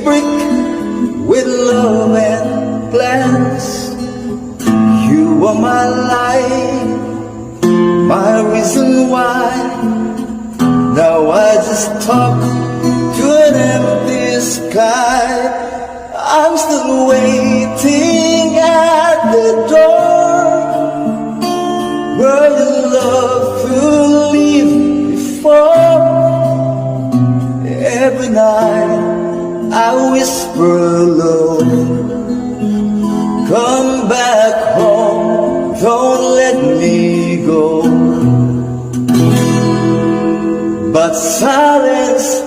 brick with love and plans. You are my life, my reason why. Now I just talk to an empty sky. I'm still waiting at the door where your love will leave before. Every night I whisper low, come back home, don't let me go. But silence